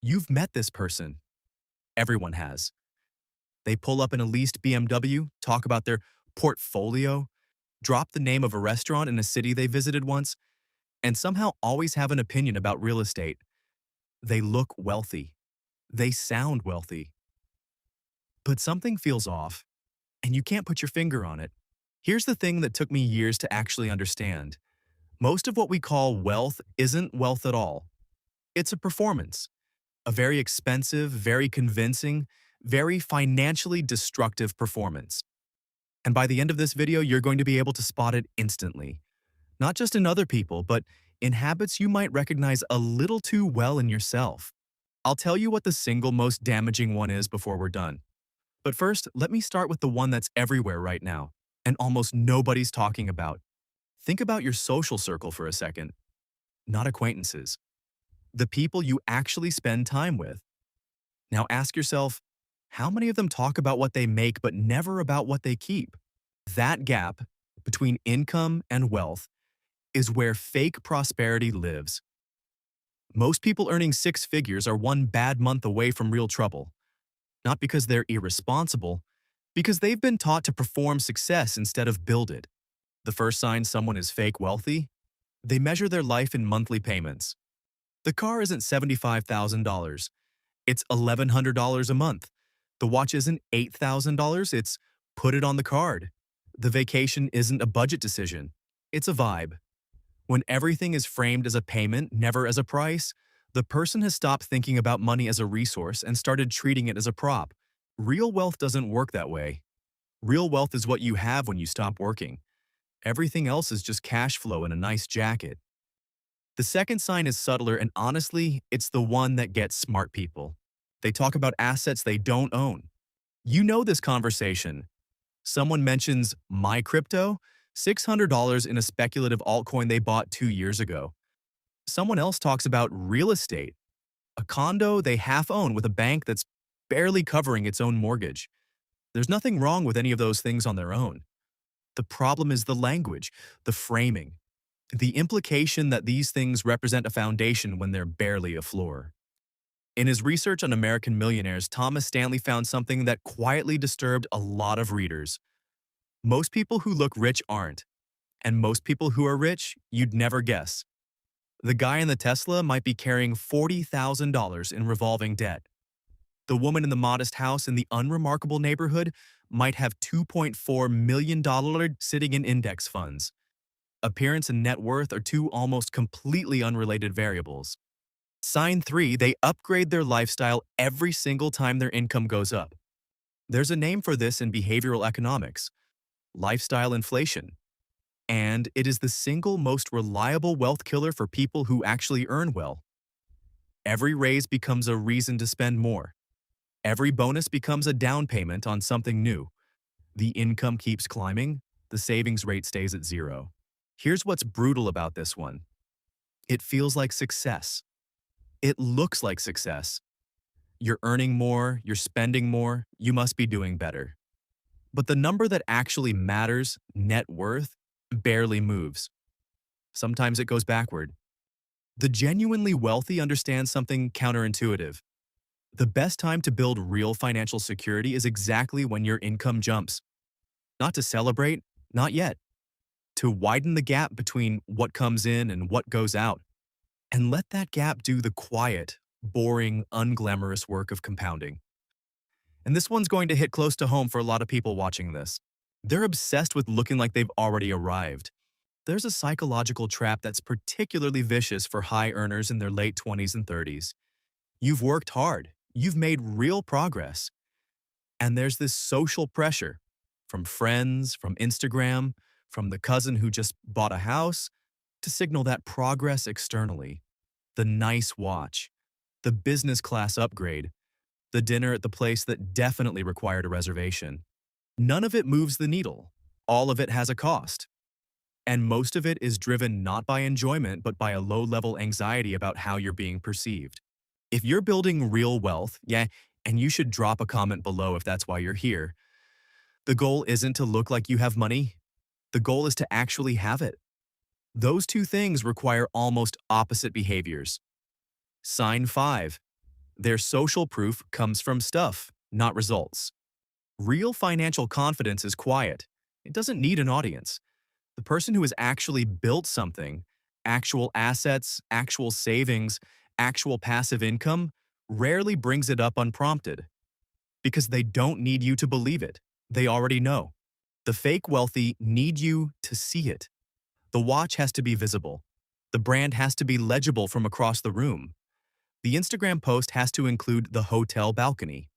You've met this person. Everyone has. They pull up in a leased BMW, talk about their portfolio, drop the name of a restaurant in a city they visited once, and somehow always have an opinion about real estate. They look wealthy. They sound wealthy. But something feels off, and you can't put your finger on it. Here's the thing that took me years to actually understand. Most of what we call wealth isn't wealth at all. It's a performance. A very expensive, very convincing, very financially destructive performance. And by the end of this video, you're going to be able to spot it instantly. Not just in other people, but in habits you might recognize a little too well in yourself. I'll tell you what the single most damaging one is before we're done. But first, let me start with the one that's everywhere right now, and almost nobody's talking about. Think about your social circle for a second. Not acquaintances. The people you actually spend time with. Now ask yourself, how many of them talk about what they make but never about what they keep? That gap between income and wealth is where fake prosperity lives. Most people earning six figures are one bad month away from real trouble. Not because they're irresponsible, because they've been taught to perform success instead of build it. The first sign someone is fake wealthy? They measure their life in monthly payments. The car isn't $75,000. It's $1,100 a month. The watch isn't $8,000. It's put it on the card. The vacation isn't a budget decision. It's a vibe. When everything is framed as a payment, never as a price, the person has stopped thinking about money as a resource and started treating it as a prop. Real wealth doesn't work that way. Real wealth is what you have when you stop working. Everything else is just cash flow and a nice jacket. The second sign is subtler, and honestly, it's the one that gets smart people. They talk about assets they don't own. You know this conversation. Someone mentions my crypto, $600 in a speculative altcoin they bought 2 years ago. Someone else talks about real estate, a condo they half own with a bank that's barely covering its own mortgage. There's nothing wrong with any of those things on their own. The problem is the language, the framing, the implication that these things represent a foundation when they're barely a floor. In his research on American millionaires, Thomas Stanley found something that quietly disturbed a lot of readers. Most people who look rich aren't, and most people who are rich, you'd never guess. The guy in the Tesla might be carrying $40,000 in revolving debt. The woman in the modest house in the unremarkable neighborhood might have $2.4 million sitting in index funds. Appearance and net worth are two almost completely unrelated variables. Sign 3, they upgrade their lifestyle every single time their income goes up. There's a name for this in behavioral economics: lifestyle inflation. And it is the single most reliable wealth killer for people who actually earn well. Every raise becomes a reason to spend more. Every bonus becomes a down payment on something new. The income keeps climbing, the savings rate stays at zero. Here's what's brutal about this one. It feels like success. It looks like success. You're earning more, you're spending more, you must be doing better. But the number that actually matters, net worth, barely moves. Sometimes it goes backward. The genuinely wealthy understand something counterintuitive. The best time to build real financial security is exactly when your income jumps. Not to celebrate, not yet. To widen the gap between what comes in and what goes out. And let that gap do the quiet, boring, unglamorous work of compounding. And this one's going to hit close to home for a lot of people watching this. They're obsessed with looking like they've already arrived. There's a psychological trap that's particularly vicious for high earners in their late 20s and 30s. You've worked hard. You've made real progress. And there's this social pressure from friends, from Instagram, from the cousin who just bought a house, to signal that progress externally. The nice watch, the business class upgrade, the dinner at the place that definitely required a reservation. None of it moves the needle. All of it has a cost. And most of it is driven not by enjoyment, but by a low-level anxiety about how you're being perceived. If you're building real wealth, yeah, and you should drop a comment below if that's why you're here. The goal isn't to look like you have money. The goal is to actually have it. Those two things require almost opposite behaviors. Sign 5. Their social proof comes from stuff, not results. Real financial confidence is quiet. It doesn't need an audience. The person who has actually built something, actual assets, actual savings, actual passive income, rarely brings it up unprompted because they don't need you to believe it. They already know. The fake wealthy need you to see it. The watch has to be visible. The brand has to be legible from across the room. The Instagram post has to include the hotel balcony.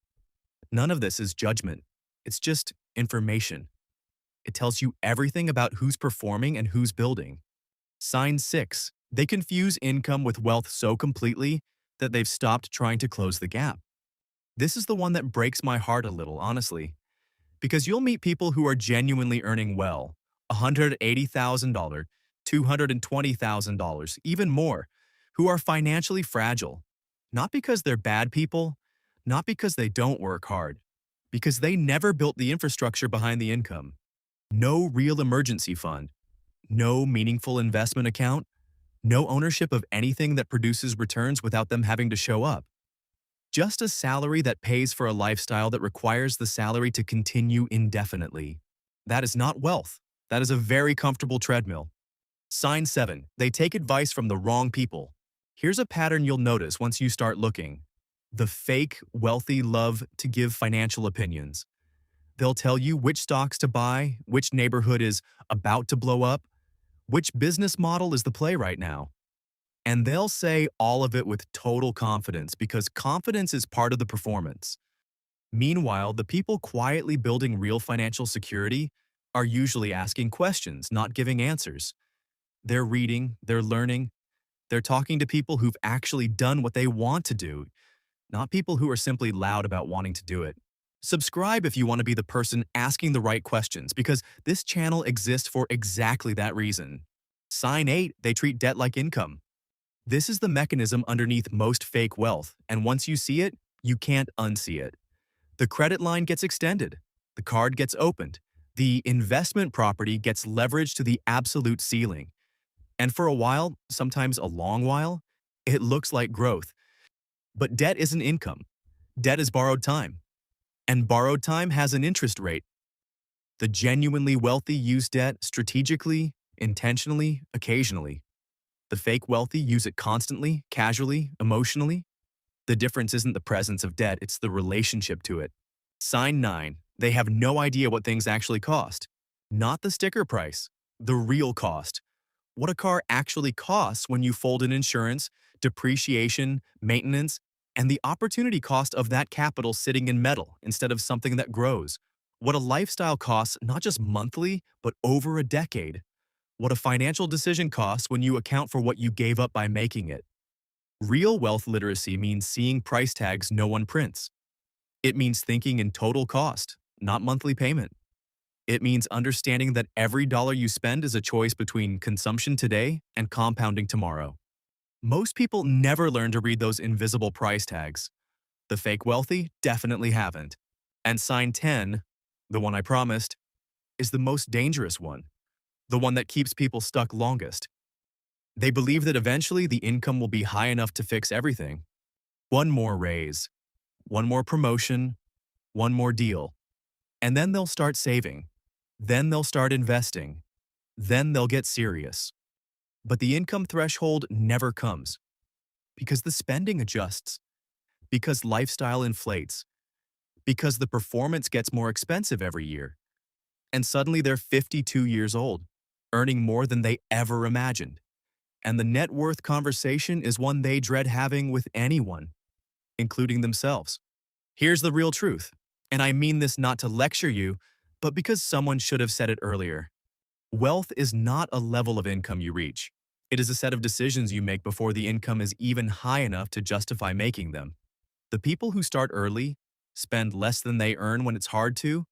None of this is judgment. It's just information. It tells you everything about who's performing and who's building. Sign 6. They confuse income with wealth so completely that they've stopped trying to close the gap. This is the one that breaks my heart a little, honestly, because you'll meet people who are genuinely earning well, $180,000, $220,000, even more, who are financially fragile. Not because they're bad people, not because they don't work hard, because they never built the infrastructure behind the income. No real emergency fund, no meaningful investment account, no ownership of anything that produces returns without them having to show up. Just a salary that pays for a lifestyle that requires the salary to continue indefinitely. That is not wealth. That is a very comfortable treadmill. Sign 7. They take advice from the wrong people. Here's a pattern you'll notice once you start looking. The fake wealthy love to give financial opinions. They'll tell you which stocks to buy, which neighborhood is about to blow up, which business model is the play right now. And they'll say all of it with total confidence because confidence is part of the performance. Meanwhile, the people quietly building real financial security are usually asking questions, not giving answers. They're reading, they're learning, they're talking to people who've actually done what they want to do, not people who are simply loud about wanting to do it. Subscribe if you want to be the person asking the right questions because this channel exists for exactly that reason. Sign 8. They treat debt like income. This is the mechanism underneath most fake wealth, and once you see it, you can't unsee it. The credit line gets extended, the card gets opened, the investment property gets leveraged to the absolute ceiling. And for a while, sometimes a long while, it looks like growth. But debt isn't income. Debt is borrowed time. And borrowed time has an interest rate. The genuinely wealthy use debt strategically, intentionally, occasionally. The fake wealthy use it constantly, casually, emotionally. The difference isn't the presence of debt, it's the relationship to it. Sign 9. They have no idea what things actually cost. Not the sticker price, the real cost. What a car actually costs when you fold in insurance, depreciation, maintenance, and the opportunity cost of that capital sitting in metal instead of something that grows. What a lifestyle costs not just monthly, but over a decade. What a financial decision costs when you account for what you gave up by making it. Real wealth literacy means seeing price tags no one prints. It means thinking in total cost, not monthly payment. It means understanding that every dollar you spend is a choice between consumption today and compounding tomorrow. Most people never learn to read those invisible price tags. The fake wealthy definitely haven't. And sign 10, the one I promised, is the most dangerous one, the one that keeps people stuck longest. They believe that eventually the income will be high enough to fix everything. One more raise, one more promotion, one more deal. And then they'll start saving. Then they'll start investing. Then they'll get serious. But the income threshold never comes because the spending adjusts, because lifestyle inflates, because the performance gets more expensive every year. And suddenly they're 52 years old, earning more than they ever imagined. And the net worth conversation is one they dread having with anyone, including themselves. Here's the real truth, and I mean this not to lecture you, but because someone should have said it earlier. Wealth is not a level of income you reach. It is a set of decisions you make before the income is even high enough to justify making them. The people who start early, spend less than they earn when it's hard to,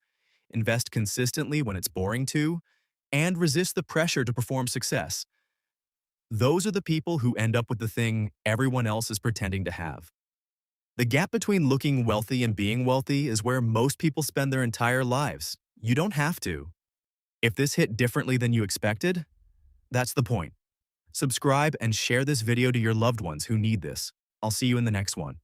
invest consistently when it's boring to, and resist the pressure to perform success. Those are the people who end up with the thing everyone else is pretending to have. The gap between looking wealthy and being wealthy is where most people spend their entire lives. You don't have to. If this hit differently than you expected, that's the point. Subscribe and share this video to your loved ones who need this. I'll see you in the next one.